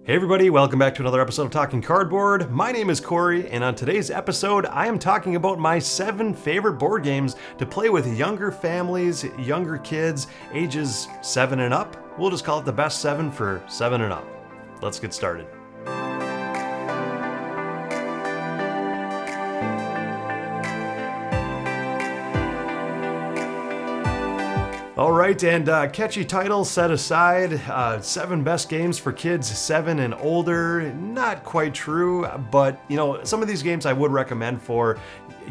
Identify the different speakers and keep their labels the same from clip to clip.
Speaker 1: Hey everybody, welcome back to another episode of Talking Cardboard. My name is Cory, and on today's episode, I am talking about my 7 favorite board games to play with younger families, younger kids, ages 7 and up. We'll just call it the best 7 for 7 and up. Let's get started. All right, and catchy title set aside, 7 best games for kids 7 and older. Not quite true, but some of these games I would recommend for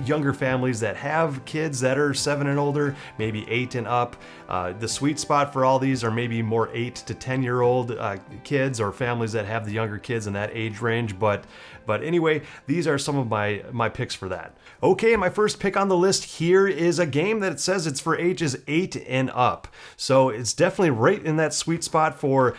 Speaker 1: younger families that have kids that are 7 and older, maybe 8 and up. The sweet spot for all these are maybe more 8 to 10-year-old kids or families that have the younger kids in that age range. But anyway, these are some of my picks for that. Okay, my first pick on the list here is a game that it says it's for ages 8 and up. So it's definitely right in that sweet spot for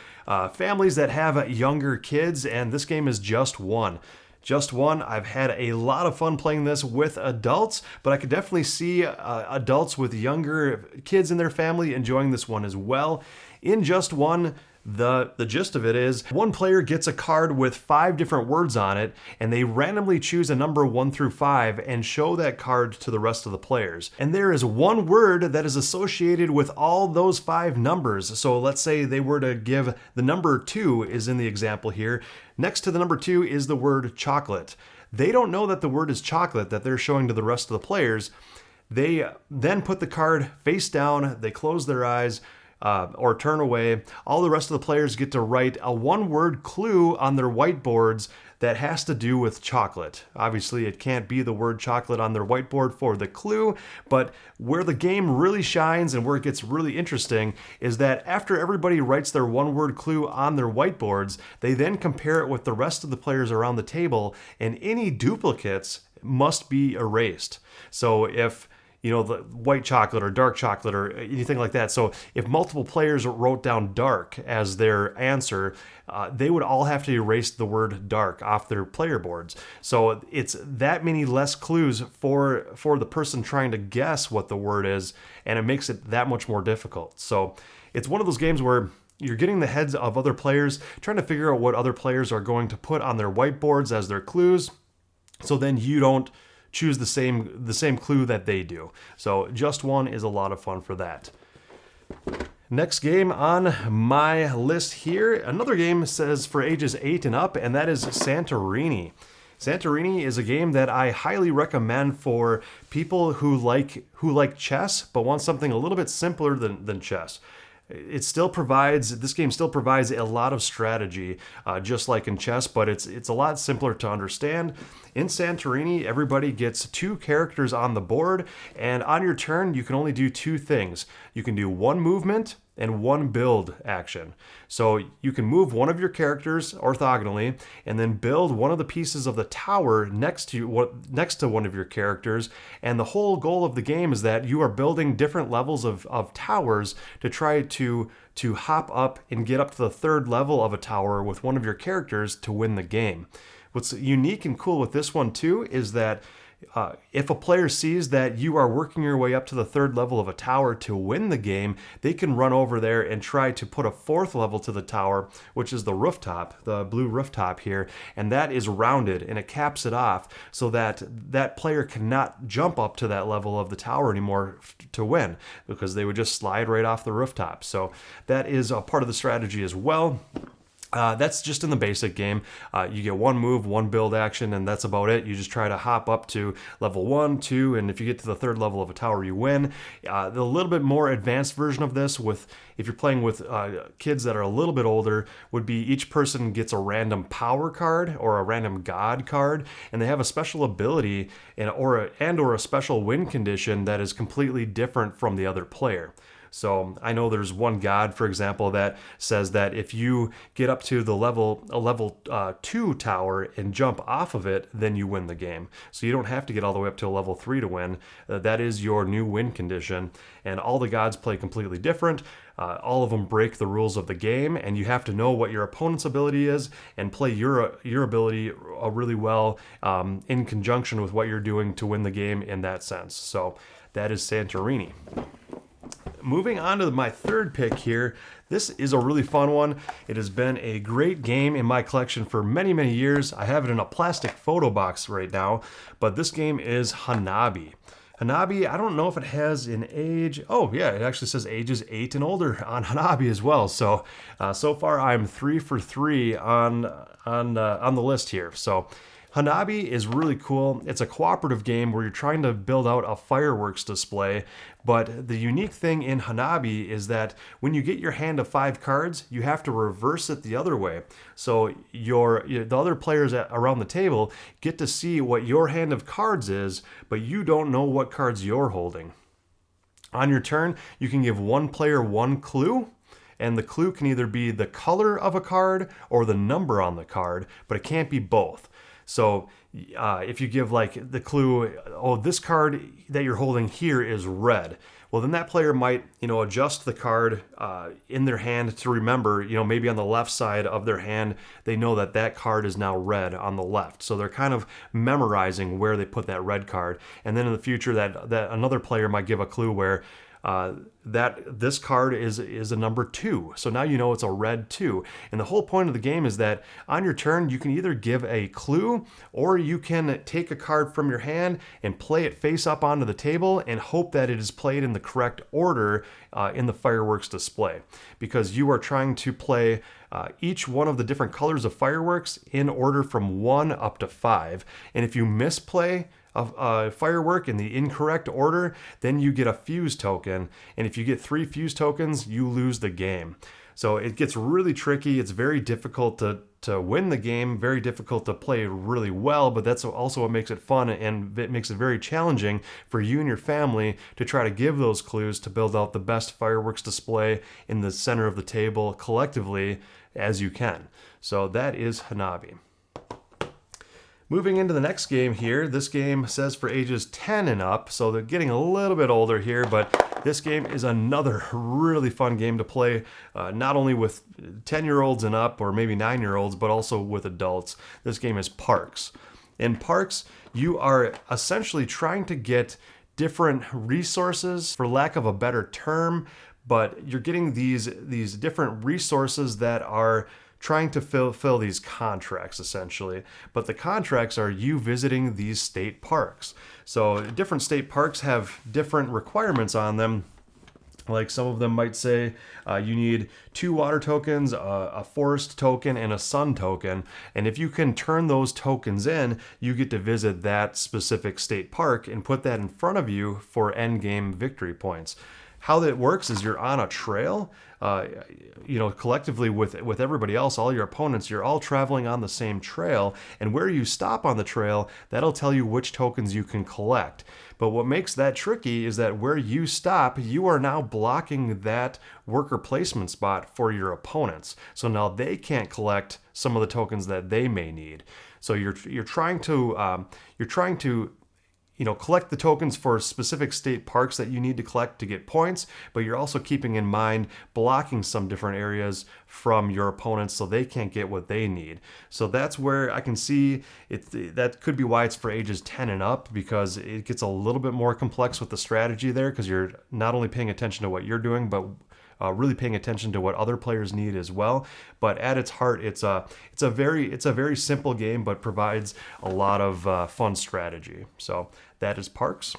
Speaker 1: families that have younger kids, and this game is Just One. Just One, I've had a lot of fun playing this with adults, but I could definitely see adults with younger kids in their family enjoying this one as well. In Just One, the gist of it is one player gets a card with 5 different words on it, and they randomly choose a number 1 through 5 and show that card to the rest of the players. And there is one word that is associated with all those 5 numbers. So let's say they were to give the number 2 is in the example here. Next to the number 2 is the word chocolate. They don't know that the word is chocolate that they're showing to the rest of the players. They then put the card face down, they close their eyes, or turn away. All the rest of the players get to write a 1-word clue on their whiteboards that has to do with chocolate. Obviously, it can't be the word chocolate on their whiteboard for the clue, but where the game really shines and where it gets really interesting is that after everybody writes their 1-word clue on their whiteboards, they then compare it with the rest of the players around the table, and any duplicates must be erased. So if the white chocolate or dark chocolate or anything like that. So if multiple players wrote down dark as their answer, they would all have to erase the word dark off their player boards. So it's that many less clues for the person trying to guess what the word is, and it makes it that much more difficult. So it's one of those games where you're getting the heads of other players, trying to figure out what other players are going to put on their whiteboards as their clues, so then you don't choose the same clue that they do. So Just One is a lot of fun for that. Next game on my list here, another game says for ages 8 and up, and that is Santorini. Santorini is a game that I highly recommend for people who like chess but want something a little bit simpler than chess. This game still provides a lot of strategy, just like in chess, but it's a lot simpler to understand. In Santorini, everybody gets 2 characters on the board, and on your turn, you can only do 2 things. You can do 1 movement and 1 build action. So you can move one of your characters orthogonally and then build one of the pieces of the tower next to one of your characters. And the whole goal of the game is that you are building different levels of towers to try to hop up and get up to the 3rd level of a tower with one of your characters to win the game. What's unique and cool with this one too is that if a player sees that you are working your way up to the 3rd level of a tower to win the game, they can run over there and try to put a 4th level to the tower, which is the rooftop, the blue rooftop here, and that is rounded and it caps it off so that that player cannot jump up to that level of the tower anymore to win, because they would just slide right off the rooftop. So that is a part of the strategy as well. That's just in the basic game. You get 1 move, 1 build action, and that's about it. You just try to hop up to level 1, 2, and if you get to the 3rd level of a tower, you win. The little bit more advanced version of this, if you're playing with kids that are a little bit older, would be each person gets a random power card or a random god card, and they have a special ability or a special win condition that is completely different from the other player. So I know there's one god, for example, that says that if you get up to a level 2 tower and jump off of it, then you win the game. So you don't have to get all the way up to a level 3 to win. That is your new win condition. And all the gods play completely different. All of them break the rules of the game, and you have to know what your opponent's ability is and play your ability really well in conjunction with what you're doing to win the game in that sense. So that is Santorini. moving on to my third pick here. This is a really fun one. It has been a great game in my collection for many, many years. I have it in a plastic photo box right now, but this game is Hanabi. Hanabi, I don't know if it has an age. Oh yeah, it actually says ages 8 and older on Hanabi as well. So, so far I'm 3 for 3 on the list here. So, Hanabi is really cool. It's a cooperative game where you're trying to build out a fireworks display, but the unique thing in Hanabi is that when you get your hand of 5 cards, you have to reverse it the other way. So the other players around the table get to see what your hand of cards is, but you don't know what cards you're holding. On your turn, you can give one player one clue, and the clue can either be the color of a card or the number on the card, but it can't be both. So if you give like the clue, oh, this card that you're holding here is red. Well, then that player might, adjust the card in their hand to remember, maybe on the left side of their hand, they know that that card is now red on the left. So they're kind of memorizing where they put that red card. And then in the future, that another player might give a clue where that this card is a number 2. So now you know it's a red 2. And the whole point of the game is that on your turn, you can either give a clue or you can take a card from your hand and play it face up onto the table and hope that it is played in the correct order in the fireworks display. Because you are trying to play each one of the different colors of fireworks in order from 1 up to 5. And if you misplay a firework in the incorrect order, then you get a fuse token. And if you get 3 fuse tokens, you lose the game. So it gets really tricky. It's very difficult to win the game, very difficult to play really well, but that's also what makes it fun, and it makes it very challenging for you and your family to try to give those clues to build out the best fireworks display in the center of the table collectively as you can. So that is Hanabi. Moving into the next game here, this game says for ages 10 and up, so they're getting a little bit older here, but this game is another really fun game to play, not only with 10-year-olds and up, or maybe 9-year-olds, but also with adults. This game is Parks. In Parks, you are essentially trying to get different resources, for lack of a better term, but you're getting these different resources that are trying to fill these contracts, essentially. But the contracts are you visiting these state parks. So different state parks have different requirements on them. Like some of them might say you need 2 water tokens, a forest token, and a sun token. And if you can turn those tokens in, you get to visit that specific state park and put that in front of you for end game victory points. How that works is you're on a trail, collectively with everybody else, all your opponents, you're all traveling on the same trail, and where you stop on the trail, that'll tell you which tokens you can collect. But what makes that tricky is that where you stop, you are now blocking that worker placement spot for your opponents. So now they can't collect some of the tokens that they may need. So you're trying to collect the tokens for specific state parks that you need to collect to get points, but you're also keeping in mind blocking some different areas from your opponents so they can't get what they need. So that's where I can see that could be why it's for ages 10 and up, because it gets a little bit more complex with the strategy there, because you're not only paying attention to what you're doing, but really paying attention to what other players need as well. But at its heart, it's a very simple game, but provides a lot of fun strategy. So that is Parks.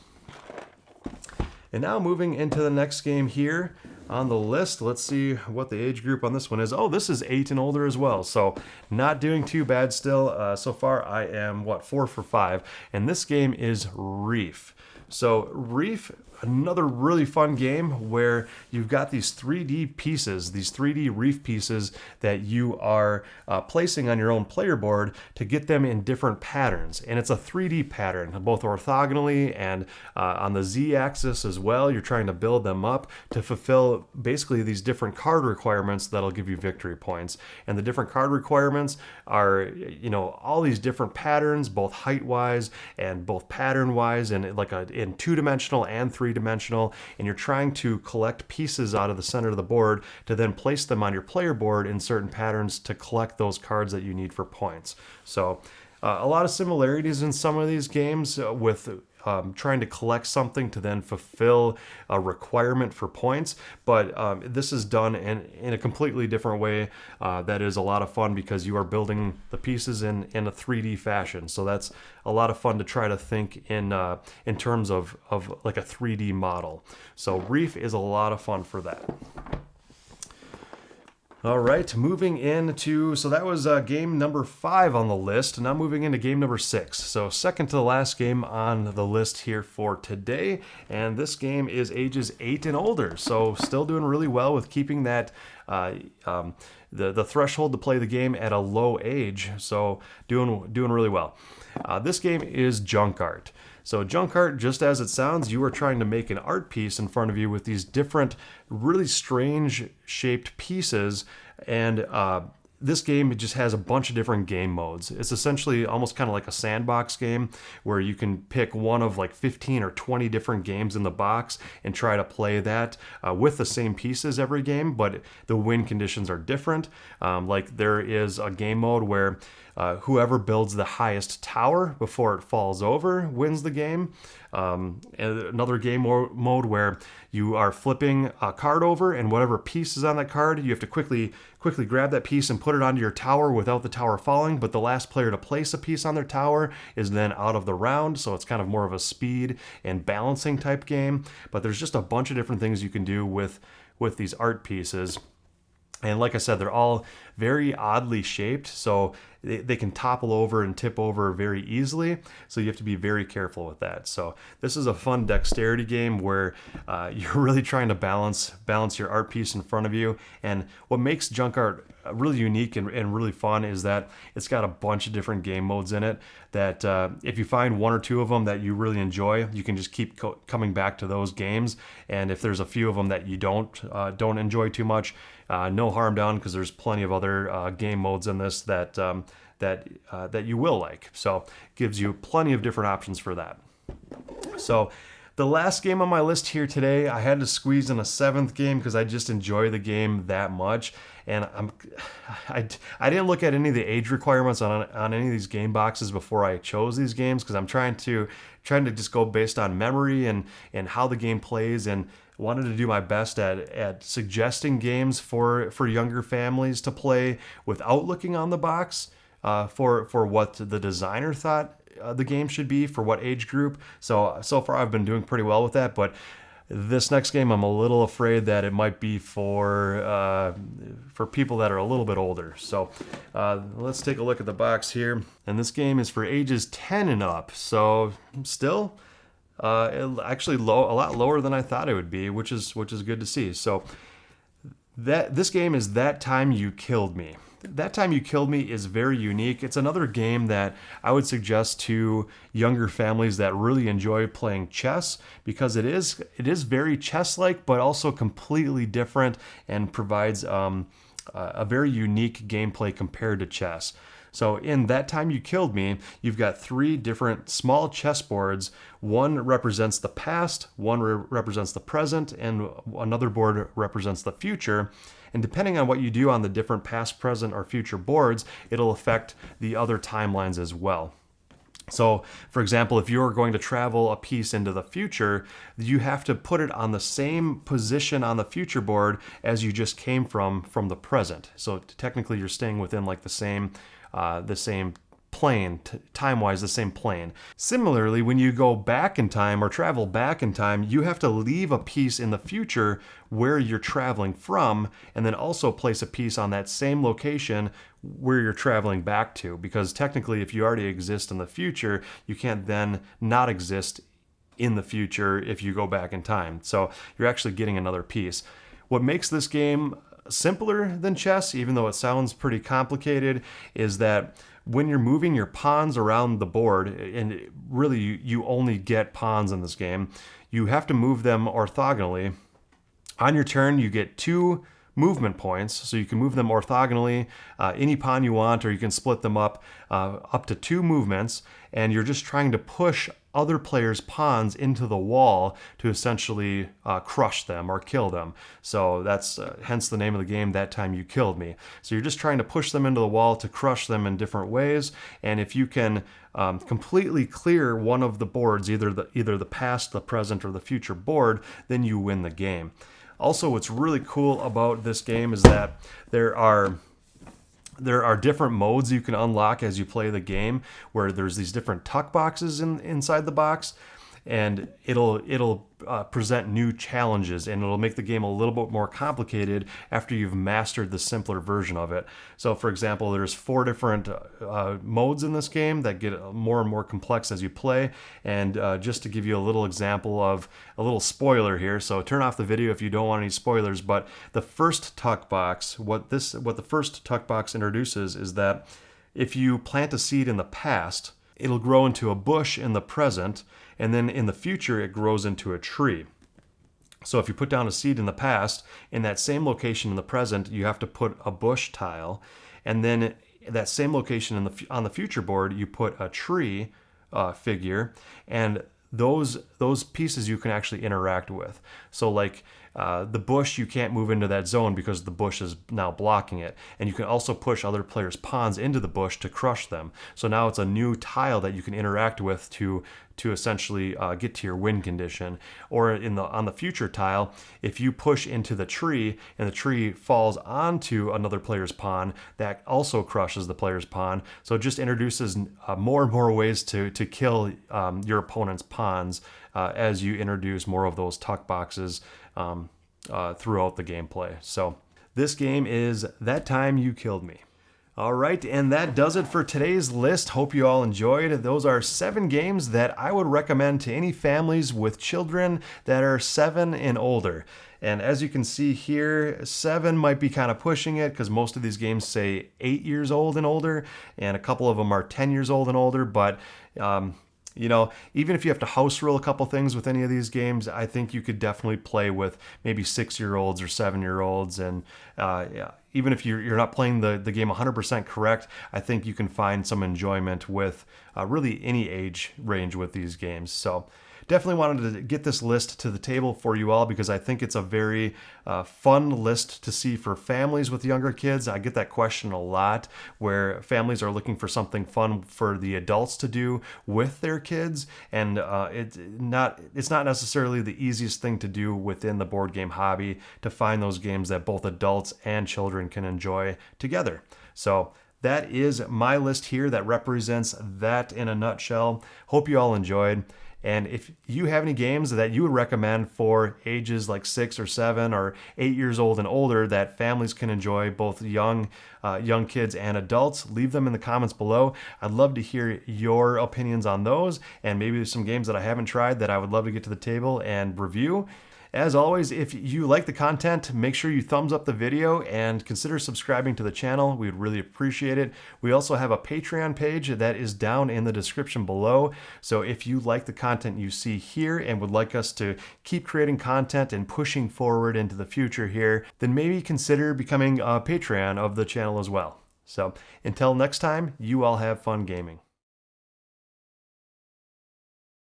Speaker 1: And now moving into the next game here on the list, let's see what the age group on this one is. Oh, this is 8 and older as well, so not doing too bad still. So far I am 4 for 5, and this game is Reef. So Reef, another really fun game where you've got these 3D pieces, these 3D reef pieces that you are placing on your own player board to get them in different patterns. And it's a 3D pattern, both orthogonally and on the Z-axis as well. You're trying to build them up to fulfill basically these different card requirements that'll give you victory points. And the different card requirements are, all these different patterns, both height-wise and both pattern-wise, and in 2-dimensional and 3-dimensional, and you're trying to collect pieces out of the center of the board to then place them on your player board in certain patterns to collect those cards that you need for points. So a lot of similarities in some of these games with trying to collect something to then fulfill a requirement for points, but this is done in a completely different way that is a lot of fun because you are building the pieces in a 3D fashion. So that's a lot of fun to try to think in terms of like a 3D model. So Reef is a lot of fun for that. All right, moving into, so that was game number 5 on the list. Now moving into game number 6. So second to the last game on the list here for today. And this game is ages 8 and older. So still doing really well with keeping that the threshold to play the game at a low age. So doing really well. This game is Junk Art. So junk art, just as it sounds, you are trying to make an art piece in front of you with these different, really strange shaped pieces. And this game just has a bunch of different game modes. It's essentially almost kind of like a sandbox game where you can pick one of like 15 or 20 different games in the box and try to play that with the same pieces every game, but the win conditions are different. Like there is a game mode where whoever builds the highest tower before it falls over wins the game. And another game mode where you are flipping a card over, and whatever piece is on that card, you have to quickly grab that piece and put it onto your tower without the tower falling, but the last player to place a piece on their tower is then out of the round, so it's kind of more of a speed and balancing type game. But there's just a bunch of different things you can do with these art pieces. And like I said, they're all very oddly shaped, so they can topple over and tip over very easily. So you have to be very careful with that. So this is a fun dexterity game where you're really trying to balance your art piece in front of you. And what makes Junk Art really unique and really fun is that it's got a bunch of different game modes in it that if you find one or two of them that you really enjoy, you can just keep coming back to those games. And if there's a few of them that you don't enjoy too much, no harm done, because there's plenty of other game modes in this that you will like. So gives you plenty of different options for that. So the last game on my list here today, I had to squeeze in a 7th game because I just enjoy the game that much. And I didn't look at any of the age requirements on any of these game boxes before I chose these games, because I'm trying to just go based on memory and how the game plays, and wanted to do my best at suggesting games for younger families to play without looking on the box for what the designer thought the game should be for what age group. So far I've been doing pretty well with that, but this next game I'm a little afraid that it might be for people that are a little bit older. So let's take a look at the box here. And this game is for ages 10 and up. So still actually a lot lower than I thought it would be, which is good to see. So this game is That Time You Killed Me. That Time You Killed Me is very unique. It's another game that I would suggest to younger families that really enjoy playing chess, because it is very chess-like, but also completely different and provides a very unique gameplay compared to chess. So in That Time You Killed Me, you've got 3 different small chessboards. One represents the past, one represents the present, and another board represents the future. And depending on what you do on the different past, present, or future boards, it'll affect the other timelines as well. So, for example, if you're going to travel a piece into the future, you have to put it on the same position on the future board as you just came from the present. So technically you're staying within like the same plane, time-wise the same plane. Similarly, when you go back in time or travel back in time, you have to leave a piece in the future where you're traveling from, and then also place a piece on that same location where you're traveling back to, because technically if you already exist in the future, you can't then not exist in the future if you go back in time. So you're actually getting another piece. What makes this game simpler than chess, even though it sounds pretty complicated, is that when you're moving your pawns around the board, and really you only get pawns in this game, you have to move them orthogonally. On your turn, you get 2 movement points, so you can move them orthogonally, any pawn you want, or you can split them up to 2 movements, and you're just trying to push other players' pawns into the wall to essentially crush them or kill them. So that's hence the name of the game, That Time You Killed Me. So you're just trying to push them into the wall to crush them in different ways, and if you can completely clear one of the boards, either the past, the present, or the future board, then you win the game. Also, what's really cool about this game is that there are different modes you can unlock as you play the game, where there's these different tuck boxes inside the box, and it'll present new challenges, and it'll make the game a little bit more complicated after you've mastered the simpler version of it. So for example, there's 4 different modes in this game that get more and more complex as you play, and just to give you a little example of a little spoiler here, so turn off the video if you don't want any spoilers, but the first tuck box, what the first tuck box introduces is that if you plant a seed in the past, it'll grow into a bush in the present, and then in the future it grows into a tree. So if you put down a seed in the past, in that same location in the present, you have to put a bush tile, and then that same location on the future board, you put a tree figure, and those pieces you can actually interact with. So like the bush, you can't move into that zone because the bush is now blocking it. And you can also push other players' pawns into the bush to crush them. So now it's a new tile that you can interact with to essentially get to your win condition. Or on the future tile, if you push into the tree and the tree falls onto another player's pawn, that also crushes the player's pawn. So it just introduces more and more ways to kill your opponent's pawns as you introduce more of those tuck boxes throughout the gameplay. So this game is That Time You Killed Me. All right, and that does it for today's list. Hope you all enjoyed. Those are 7 games that I would recommend to any families with children that are 7 and older. And as you can see here, 7 might be kind of pushing it because most of these games say 8 years old and older, and a couple of them are 10 years old and older, but you know, even if you have to house rule a couple things with any of these games, I think you could definitely play with maybe 6-year-olds or 7-year-olds. And yeah, even if you're not playing the game 100% correct, I think you can find some enjoyment with really any age range with these games. So definitely wanted to get this list to the table for you all because I think it's a very fun list to see for families with younger kids. I get that question a lot where families are looking for something fun for the adults to do with their kids, and it's not necessarily the easiest thing to do within the board game hobby to find those games that both adults and children can enjoy together. So that is my list here that represents that in a nutshell. Hope you all enjoyed. And if you have any games that you would recommend for ages like 6 or 7 or 8 years old and older that families can enjoy, both young kids and adults, leave them in the comments below. I'd love to hear your opinions on those, and maybe there's some games that I haven't tried that I would love to get to the table and review. As always, if you like the content, make sure you thumbs up the video and consider subscribing to the channel. We would really appreciate it. We also have a Patreon page that is down in the description below. So if you like the content you see here and would like us to keep creating content and pushing forward into the future here, then maybe consider becoming a Patreon of the channel as well. So until next time, you all have fun gaming.